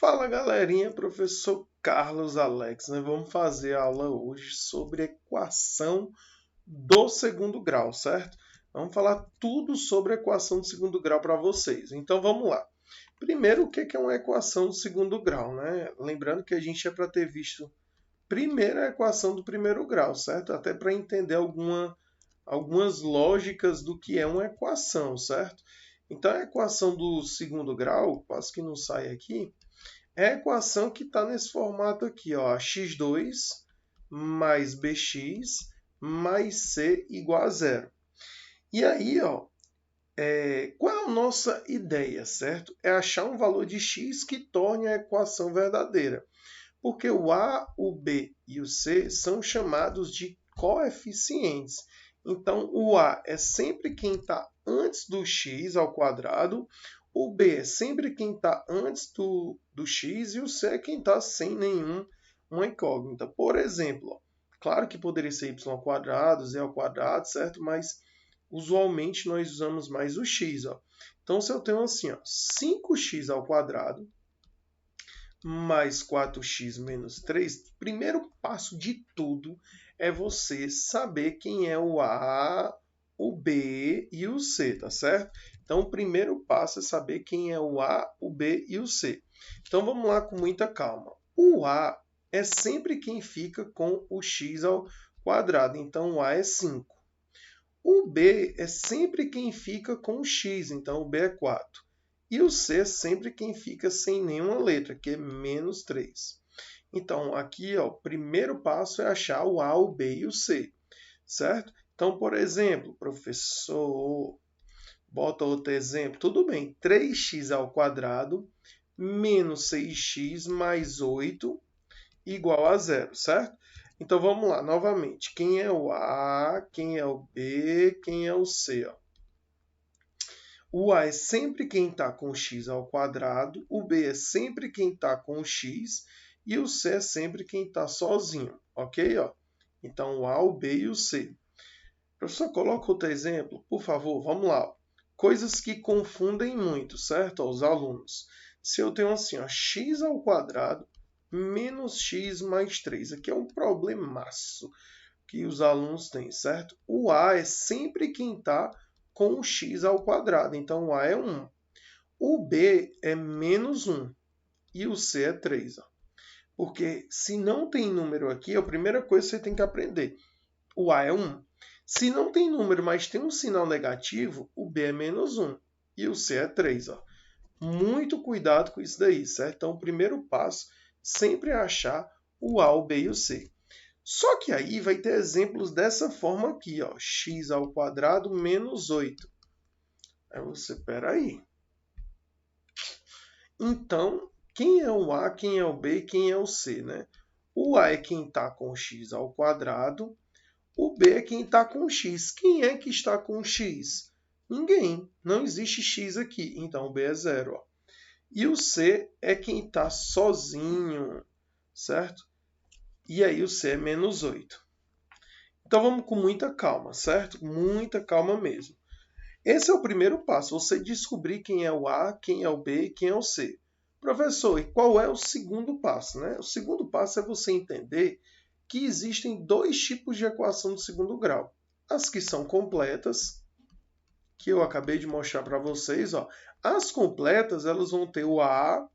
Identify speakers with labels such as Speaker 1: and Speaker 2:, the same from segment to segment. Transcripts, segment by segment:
Speaker 1: Fala galerinha, professor Carlos Alex. Nós vamos fazer a aula hoje sobre equação do segundo grau, certo? Vamos falar tudo sobre a equação do segundo grau para vocês. Então vamos lá. Primeiro, o que é uma equação do segundo grau, né? Lembrando que a gente é para ter visto primeiro a equação do primeiro grau, certo? Até para entender algumas lógicas do que é uma equação, certo? Então a equação do segundo grau, quase que não sai aqui, é a equação que está nesse formato aqui, ó, x2 mais bx mais c igual a zero. E aí, ó, qual é a nossa ideia, certo? É achar um valor de x que torne a equação verdadeira. Porque o a, o b e o c são chamados de coeficientes. Então, o a é sempre quem está antes do x ao quadrado, o b é sempre quem está antes do x e o c é quem está sem uma incógnita. Por exemplo, ó, claro que poderia ser y ao quadrado, z ao quadrado, certo? Mas usualmente nós usamos mais o x. Ó. Então, se eu tenho assim, ó, 5x ao quadrado mais 4x menos 3, o primeiro passo de tudo é você saber quem é o A, o B e o C, tá certo? Então, o primeiro passo é saber quem é o A, o B e o C. Então, vamos lá com muita calma. O A é sempre quem fica com o x ao quadrado, então o A é 5. O B é sempre quem fica com o x, então o B é 4. E o C é sempre quem fica sem nenhuma letra, que é menos 3. Então, aqui, ó, o primeiro passo é achar o A, o B e o C, certo? Então, por exemplo, professor, bota outro exemplo. Tudo bem, 3x ao quadrado menos 6x mais 8 igual a zero, certo? Então, vamos lá, novamente. Quem é o A, quem é o B, quem é o C, ó? O A é sempre quem está com o x ao quadrado, o B é sempre quem está com o x e o C é sempre quem está sozinho, ok? Ó? Então, o A, o B e o C. Professor, coloca outro exemplo, por favor, vamos lá. Coisas que confundem muito, certo? Os alunos. Se eu tenho assim, ó, x ao quadrado menos x mais 3. Aqui é um problemaço que os alunos têm, certo? O A é sempre quem está com o x ao quadrado. Então, o A é 1. O B é menos 1 e o C é 3. Ó. Porque se não tem número aqui, a primeira coisa que você tem que aprender. O A é 1. Se não tem número, mas tem um sinal negativo, o B é menos 1 e o C é 3. Ó. Muito cuidado com isso daí, certo? Então, o primeiro passo sempre é achar o A, o B e o C. Só que aí vai ter exemplos dessa forma aqui, ó, x ao quadrado menos 8. Aí você, peraí. Então, quem é o A, quem é o B e quem é o C, né? O A é quem está com x ao quadrado, o B é quem está com x. Quem é que está com x? Ninguém. Não existe x aqui, então o B é zero. Ó. E o C é quem está sozinho, certo? E aí o C é menos 8. Então vamos com muita calma, certo? Muita calma mesmo. Esse é o primeiro passo, você descobrir quem é o A, quem é o B e quem é o C. Professor, e qual é o segundo passo? Né? O segundo passo é você entender que existem dois tipos de equação de segundo grau. As que são completas, que eu acabei de mostrar para vocês. Ó. As completas elas vão ter o A,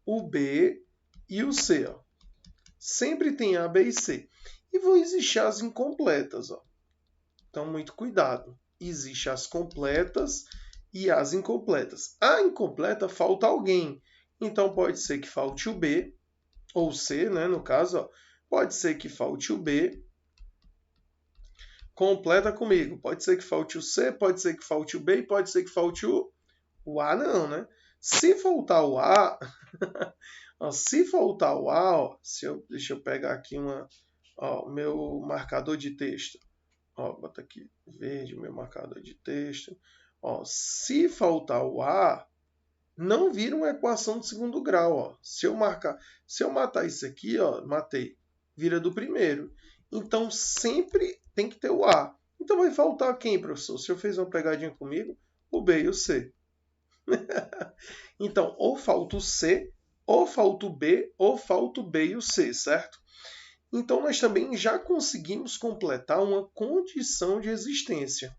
Speaker 1: o B e o C. Ó. Sempre tem A, B e C. E vão existir as incompletas. Ó. Então, muito cuidado. Existem as completas e as incompletas. A incompleta falta alguém. Então, pode ser que falte o B, ou C, né, no caso. Ó. Pode ser que falte o B. Completa comigo. Pode ser que falte o C, pode ser que falte o B e pode ser que falte o A, não, né? Se faltar o A, ó, se faltar o A, ó, deixa eu pegar aqui o meu marcador de texto. Ó, bota aqui verde, meu marcador de texto. Ó, se faltar o A, não vira uma equação de segundo grau. Ó. Se eu matar isso aqui, ó, matei, vira do primeiro. Então sempre tem que ter o A. Então vai faltar quem, professor? O senhor fez uma pegadinha comigo? O B e o C. Então, ou falta o C ou falta o B, ou falta o B e o C, certo? Então, nós também já conseguimos completar uma condição de existência.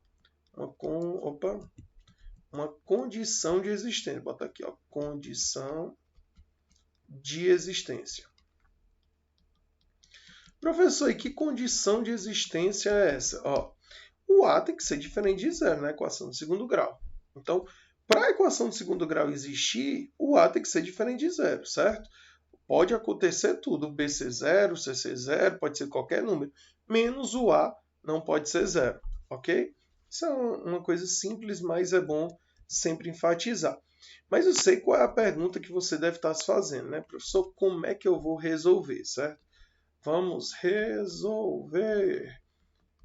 Speaker 1: Uma condição de existência. Bota aqui, ó, condição de existência. Professor, e que condição de existência é essa? Ó, o A tem que ser diferente de zero na equação de segundo grau. Então, para a equação de segundo grau existir, o A tem que ser diferente de zero, certo? Pode acontecer tudo, B ser zero, C ser zero, pode ser qualquer número, menos o A não pode ser zero, ok? Isso é uma coisa simples, mas é bom sempre enfatizar. Mas eu sei qual é a pergunta que você deve estar se fazendo, né? Professor, como é que eu vou resolver, certo? Vamos resolver.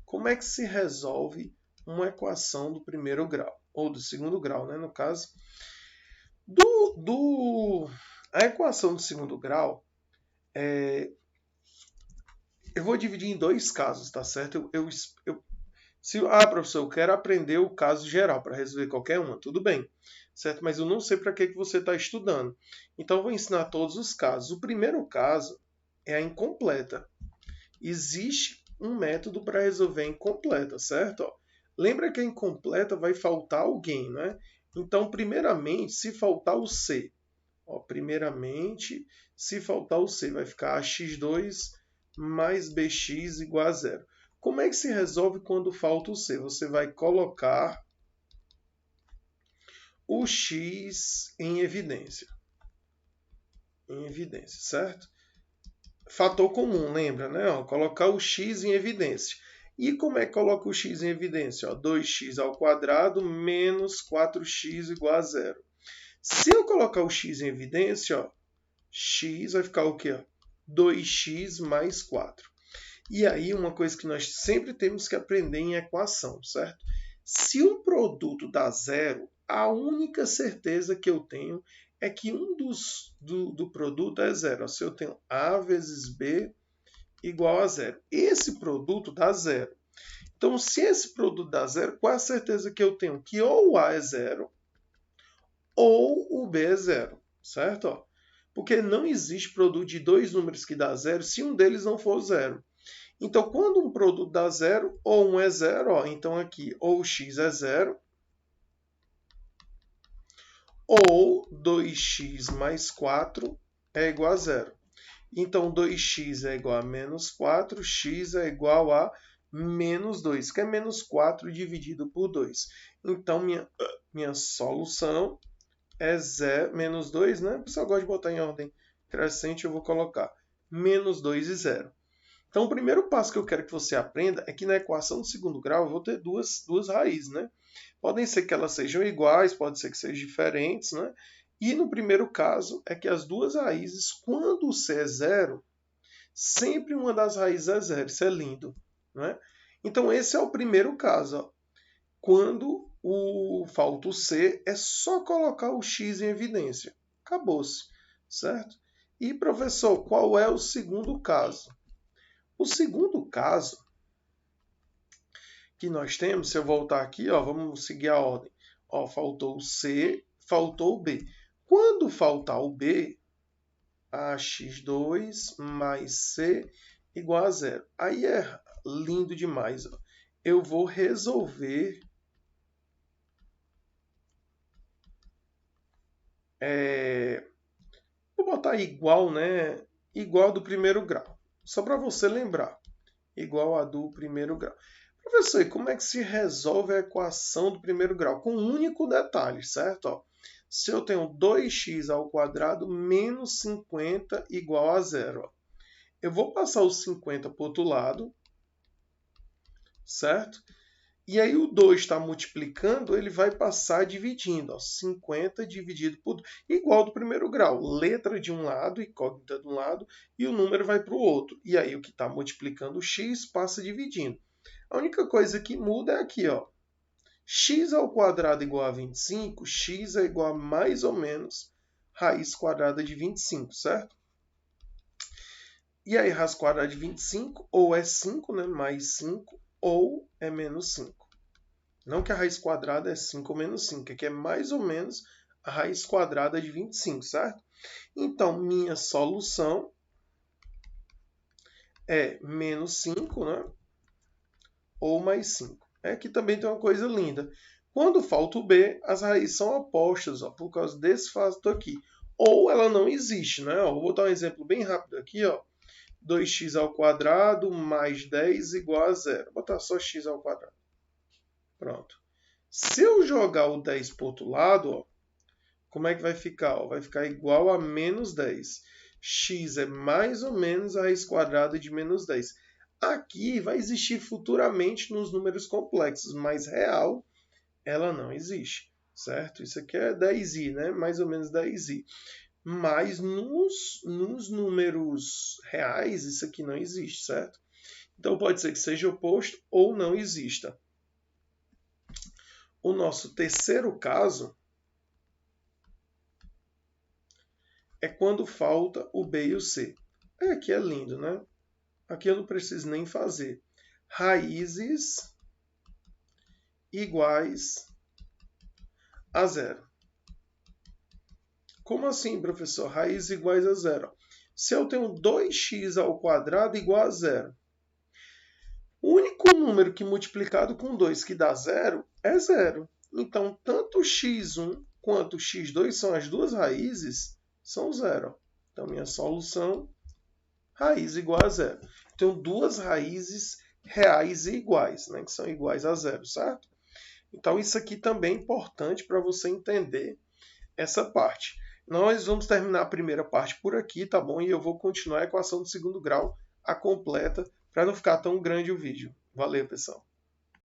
Speaker 1: Como é que se resolve uma equação do primeiro grau? Ou do segundo grau, né, no caso. A equação do segundo grau, eu vou dividir em dois casos, tá certo? Professor, eu quero aprender o caso geral para resolver qualquer uma. Tudo bem, certo? Mas eu não sei para que você está estudando. Então, eu vou ensinar todos os casos. O primeiro caso é a incompleta. Existe um método para resolver a incompleta, certo? Ó, lembra que a incompleta vai faltar alguém, né? Então, primeiramente, se faltar o C, ó, se faltar o C, vai ficar x2 mais bx igual a zero. Como é que se resolve quando falta o C? Você vai colocar o x em evidência. Certo? Fator comum, lembra, né? Ó, colocar o x em evidência. E como é que coloca o x em evidência? Ó, 2x ao quadrado menos 4x igual a zero. Se eu colocar o x em evidência, ó, x vai ficar o quê? 2x mais 4. E aí, uma coisa que nós sempre temos que aprender em equação, certo? Se um produto dá zero, a única certeza que eu tenho é que um do produto é zero. Se eu tenho A vezes B igual a zero. Esse produto dá zero. Então, se esse produto dá zero, qual é a certeza que eu tenho? Que ou o A é zero ou o B é zero, certo? Ó, porque não existe produto de dois números que dá zero se um deles não for zero. Então, quando um produto dá zero, ou 1 é zero, ó, então aqui ou x é zero, ou 2x mais 4 é igual a zero. Então, 2x é igual a menos 4, x é igual a menos 2, que é menos 4 dividido por 2. Então, minha solução é menos 2, né? O pessoal gosta de botar em ordem crescente, eu vou colocar menos 2 e 0. Então, o primeiro passo que eu quero que você aprenda é que na equação do segundo grau eu vou ter duas raízes, né? Podem ser que elas sejam iguais, pode ser que sejam diferentes, né? E no primeiro caso é que as duas raízes, quando o C é zero, sempre uma das raízes é zero. Isso é lindo, né? Então, esse é o primeiro caso. Ó. Quando falta o C, é só colocar o x em evidência. Acabou-se, certo? E, professor, qual é o segundo caso? O segundo caso que nós temos, se eu voltar aqui, ó, vamos seguir a ordem. Ó, faltou o C, faltou o B. Quando faltar o B, ax2 mais C igual a zero. Aí é lindo demais. Ó. Eu vou resolver vou botar igual, né? Igual do primeiro grau. Só para você lembrar. Igual a do primeiro grau. Professor, e como é que se resolve a equação do primeiro grau? Com um único detalhe, certo? Ó, se eu tenho 2x ao quadrado menos 50 igual a zero. Ó, eu vou passar o 50 para o outro lado, certo? E aí o 2 está multiplicando, ele vai passar dividindo. Ó, 50 dividido por... Igual do primeiro grau. Letra de um lado, incógnita de um lado, e o número vai para o outro. E aí o que está multiplicando o x passa dividindo. A única coisa que muda é aqui, ó. X ao quadrado igual a 25, x é igual a mais ou menos raiz quadrada de 25, certo? E aí, raiz quadrada de 25, ou é 5, né, mais 5, ou é menos 5. Não que a raiz quadrada é 5 ou menos 5, é que é mais ou menos a raiz quadrada de 25, certo? Então, minha solução é menos 5, né? Ou mais 5. Aqui também tem uma coisa linda. Quando falta o b, as raízes são opostas, ó, por causa desse fato aqui. Ou ela não existe, né? Ó, vou botar um exemplo bem rápido aqui, ó. 2x ao quadrado mais 10 igual a 0. Vou botar só x ao quadrado. Pronto. Se eu jogar o 10 para o outro lado, ó, como é que vai ficar? Ó, vai ficar igual a menos 10. X é mais ou menos a raiz quadrada de menos 10. Aqui vai existir futuramente nos números complexos, mas real ela não existe, certo? Isso aqui é 10i, né? Mais ou menos 10i. Mas nos números reais, isso aqui não existe, certo? Então pode ser que seja oposto ou não exista. O nosso terceiro caso é quando falta o B e o C. Aqui é lindo, né? Aqui eu não preciso nem fazer. Raízes iguais a zero. Como assim, professor? Raízes iguais a zero. Se eu tenho 2x ao quadrado igual a zero, o único número que multiplicado com 2 que dá zero é zero. Então, tanto x1 quanto x2 são as duas raízes, são zero. Então, minha solução, raiz igual a zero. Tenho duas raízes reais e iguais, né, que são iguais a zero, certo? Então, isso aqui também é importante para você entender essa parte. Nós vamos terminar a primeira parte por aqui, tá bom? E eu vou continuar a equação do segundo grau, a completa, para não ficar tão grande o vídeo. Valeu, pessoal!